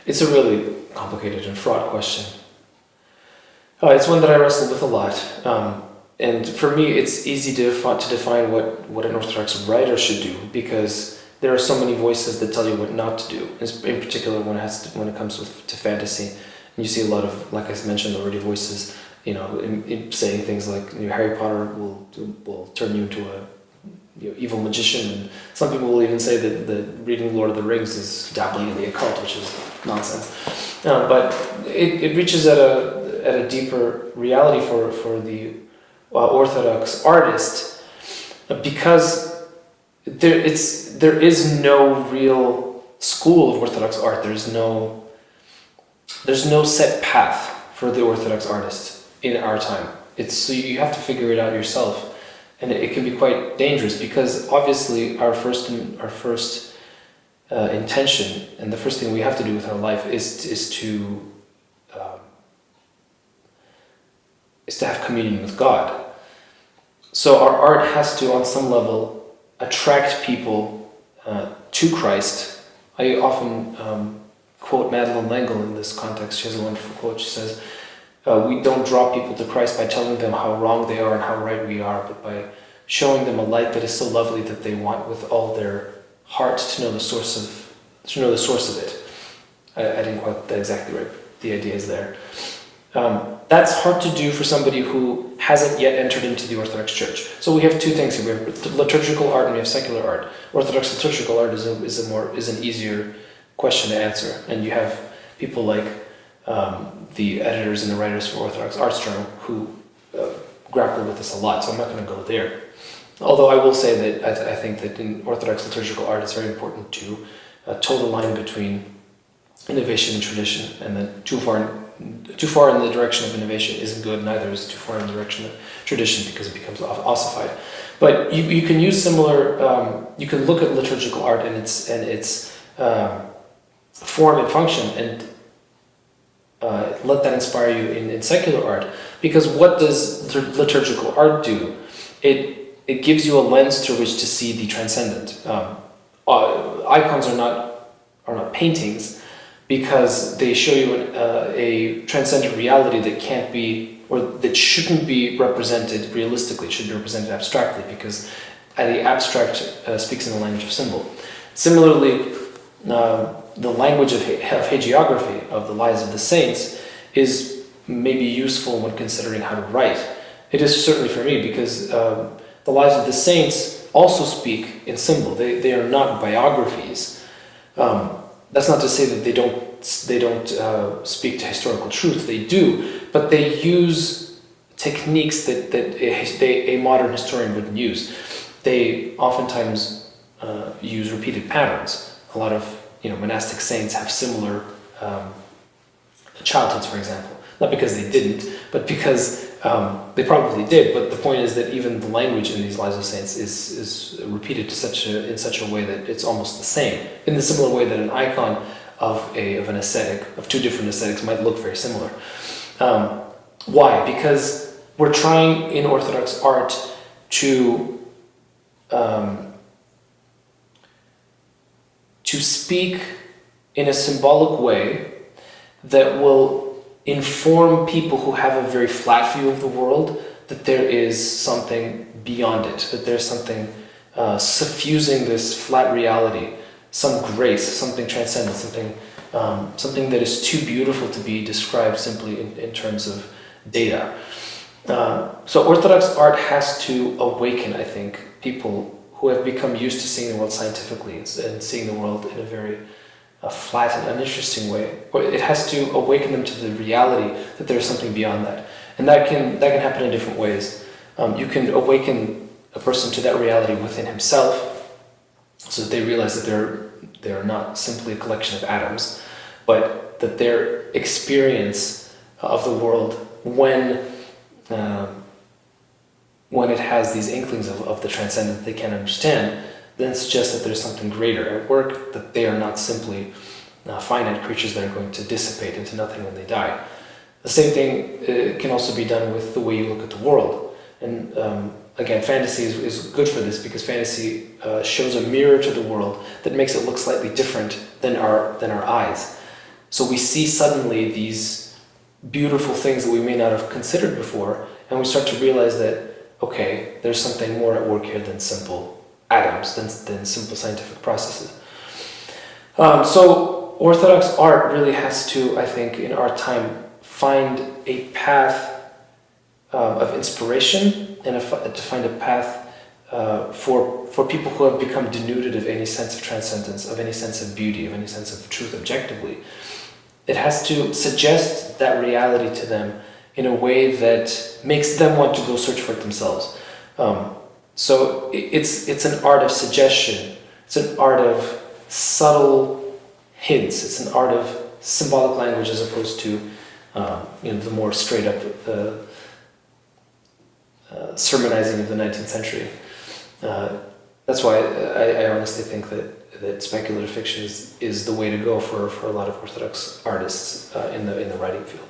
It's a really complicated and fraught question. It's one that I wrestle with a lot. And for me, it's easy to define what an Orthodox writer should do, because there are so many voices that tell you what not to do, in particular when it comes to fantasy. And you see a lot of, like I mentioned already, voices, in saying things like, Harry Potter will turn you into a evil magician, and some people will even say that reading Lord of the Rings is dabbling in the occult, which is nonsense. But it reaches at a deeper reality for the Orthodox artist, because there is no real school of Orthodox art. There's no set path for the Orthodox artist in our time. So you have to figure it out yourself. And it can be quite dangerous, because obviously our first intention and the first thing we have to do with our life is to have communion with God. So our art has to, on some level, attract people to Christ. I often quote Madeleine L'Engle in this context. She has a wonderful quote. She says, we don't draw people to Christ by telling them how wrong they are and how right we are, but by showing them a light that is so lovely that they want with all their heart to know the source of it. I didn't quite that exactly right. The idea is there. That's hard to do for somebody who hasn't yet entered into the Orthodox Church. So we have two things here. We have liturgical art and we have secular art. Orthodox liturgical art is an easier question to answer, and you have people like the editors and the writers for Orthodox Arts Journal who grapple with this a lot, so I'm not going to go there. Although I will say that I think that in Orthodox liturgical art it's very important to toe the line between innovation and tradition, and then too far in the direction of innovation isn't good, neither is too far in the direction of tradition, because it becomes ossified. But you can use similar, you can look at liturgical art and its form and function, and let that inspire you in secular art. Because what does liturgical art do? It gives you a lens through which to see the transcendent. Icons are not paintings, because they show you a transcendent reality that can't be, or that shouldn't be represented realistically. It should be represented abstractly, because the abstract speaks in the language of symbol. Similarly, the language of hagiography, of the lives of the saints, is maybe useful when considering how to write. It is certainly for me, because the lives of the saints also speak in symbol. They are not biographies. That's not to say that they don't speak to historical truth. They do, but they use techniques that a modern historian wouldn't use. They oftentimes use repeated patterns. A lot of monastic saints have similar childhoods, for example. Not because they didn't, but because they probably did. But the point is that even the language in these lives of saints is repeated in such a way that it's almost the same. In the similar way that an icon of an ascetic, of two different ascetics, might look very similar. Why? Because we're trying in Orthodox art to speak in a symbolic way that will inform people who have a very flat view of the world that there is something beyond it, that there's something suffusing this flat reality, some grace, something transcendent, something that is too beautiful to be described simply in terms of data. So Orthodox art has to awaken, I think, people who have become used to seeing the world scientifically and seeing the world in a very flat and uninteresting way. Or it has to awaken them to the reality that there is something beyond that. And that can happen in different ways. You can awaken a person to that reality within himself, so that they realize that they're not simply a collection of atoms, but that their experience of the world, when it has these inklings of the transcendent that they can't understand, then suggests that there's something greater at work, that they are not simply finite creatures that are going to dissipate into nothing when they die. The same thing can also be done with the way you look at the world. And again, fantasy is good for this, because fantasy shows a mirror to the world that makes it look slightly different than our eyes. So we see suddenly these beautiful things that we may not have considered before, and we start to realize that, okay, there's something more at work here than simple atoms, than simple scientific processes. So Orthodox art really has to, I think, in our time, find a path of inspiration, and to find a path for people who have become denuded of any sense of transcendence, of any sense of beauty, of any sense of truth objectively. It has to suggest that reality to them in a way that makes them want to go search for it themselves. So it's an art of suggestion. It's an art of subtle hints. It's an art of symbolic language as opposed to the more straight up sermonizing of the 19th century. That's why I honestly think that speculative fiction is the way to go for a lot of Orthodox artists in the writing field.